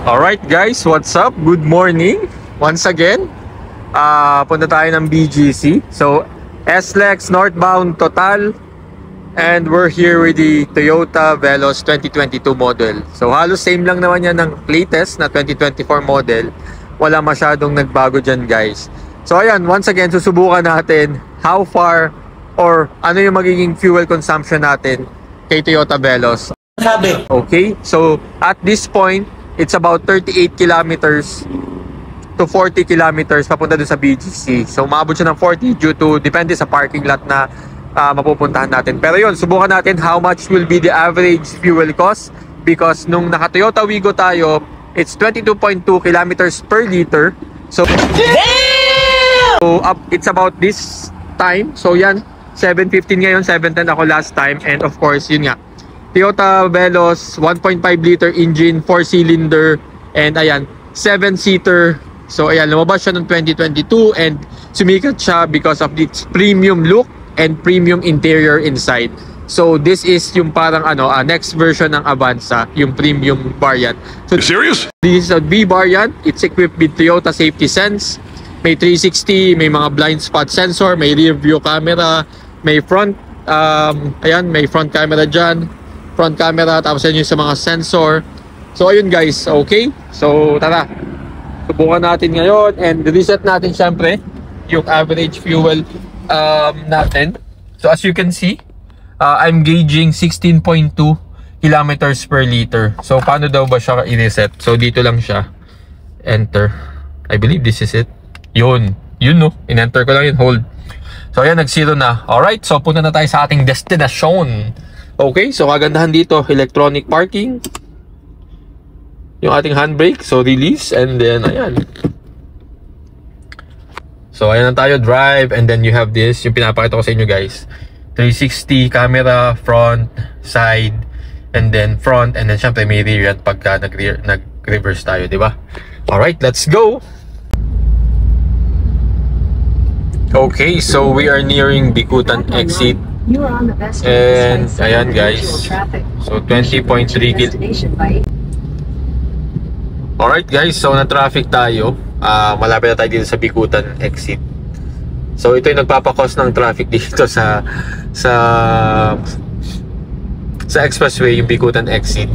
Alright guys, what's up? Good morning. Once again, punta tayo ng BGC. So, SLEX northbound total. And we're here with the Toyota Veloz 2022 model. So, halos same lang naman yan ng latest na 2024 model. Wala masyadong nagbago dyan guys. So, ayan, once again, susubukan natin how far or ano yung magiging fuel consumption natin kay Toyota Veloz. Okay, so at this point, it's about 38 kilometers to 40 kilometers papunta doon sa BGC. So, maabot siya ng 40 due to, depende sa parking lot na mapupuntahan natin. Pero yun, subukan natin how much will be the average fuel cost because nung naka-Toyota Wigo tayo, it's 22.2 kilometers per liter. So, it's about this time. So, yan, 7:15 ngayon, 7:10 ako last time. And of course, yun nga, Toyota Veloz 1.5 liter engine, 4-cylinder, and ayan, 7-seater. So ayan, lumabas siya noong 2022 and sumikat siya because of its premium look and premium interior inside. So this is yung parang next version ng Avanza, yung premium variant. So serious? This is a B variant. It's equipped with Toyota Safety Sense. May 360, may mga blind spot sensor, may rear view camera, may front may front camera dyan. Front camera, tapos yun yung sa mga sensor. So ayun guys, okay? So tara, subukan natin ngayon and reset natin syempre yung average fuel natin. So as you can see, I'm gauging 16.2 kilometers per liter. So paano daw ba siya i-reset? So dito lang siya, enter. I believe this is it. Yun no, in-enter ko lang yun, hold. So ayan, nag-zero na. Alright, so punta na tayo sa ating destination. Okay, so kagandahan dito, electronic parking. Yung ating handbrake, so release, and then ayan. So ayan na tayo, drive, and then you have this, yung pinapakita ko sa inyo guys. 360 camera, front, side, and then front, and then syempre may rear yan pagka nag-reverse tayo, di ba? Alright, let's go! Okay, so we are nearing Bicutan exit. And ayan guys, so 20.3 kil. Alright guys, so na traffic tayo. Malapit na tayo dito sa Bicutan exit. So ito yung nagpapakos ng traffic dito sa expressway, yung Bicutan exit.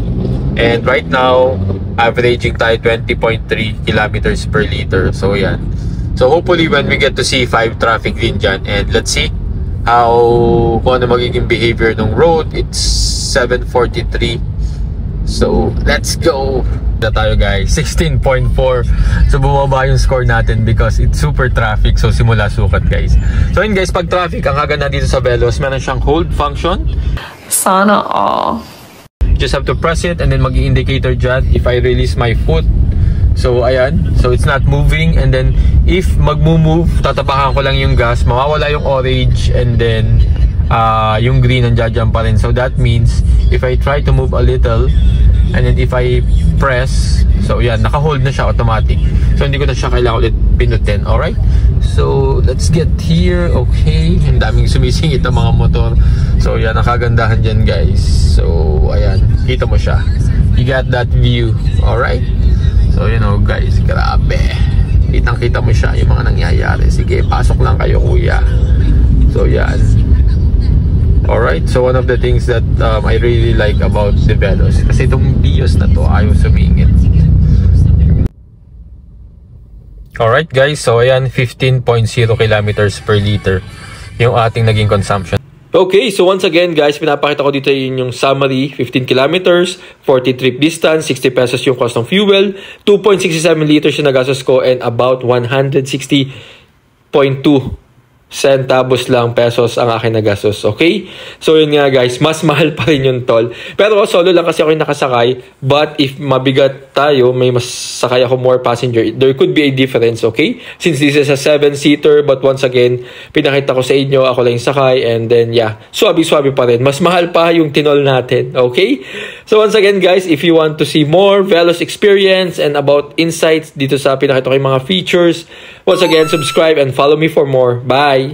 And right now, averaging tayo 20.3 kilometers per liter. So yan. So hopefully when we get to C5 traffic din dyan, and let's see kung ano magiging behavior ng road. It's 7:43. So let's go na tayo guys. 16.4. So bumaba yung score natin because it's super traffic. So simula sukat guys. So yun guys, pag traffic, ang agad na dito sa Veloz, meron siyang hold function. Sana all. Just have to press it and then mag-indicator dyan if I release my foot. So ayan, so it's not moving, and then if magmo-move, tatapakan ko lang yung gas, mawawala yung orange, and then yung green nandiyan pa rin. So that means if I try to move a little, and then if I press, so yan, naka-hold na siya automatic. So hindi ko na siya kailangan ulit pinutin. Alright, so let's get here. Okay, ang daming sumisingit ang mga motor. So yan, nakagandahan dyan guys. So ayan, kita mo siya, you got that view. Alright, so you know guys, grabe, kitang-kita mo siya yung mga nangyayari. Sige, pasok lang kayo kuya. So yan. Alright, so one of the things that I really like about the Veloz, kasi itong BIOS na to ayaw sumingit. Alright guys, so ayan, 15.0 kilometers per liter yung ating naging consumption. Okay, so once again guys, pinapakita ko dito yung summary. 15 kilometers, 40 trip distance, 60 pesos yung cost ng fuel, 2.67 liters yung nagastos ko, and about 160.2 centavos lang pesos ang akin nagastos. Okay? So yun nga guys, mas mahal pa rin yung toll. Pero solo lang kasi ako yung nakasakay. But if mabigat tayo, may mas sakay ako more passenger, there could be a difference. Okay? Since this is a 7-seater, but once again, pinakita ko sa inyo, ako lang yung sakay, and then yeah, swabe-swabe pa rin. Mas mahal pa yung tinol natin. Okay? So once again guys, if you want to see more Veloz experience and about insights dito sa pinakita ko yung mga features, once again, subscribe and follow me for more. Bye!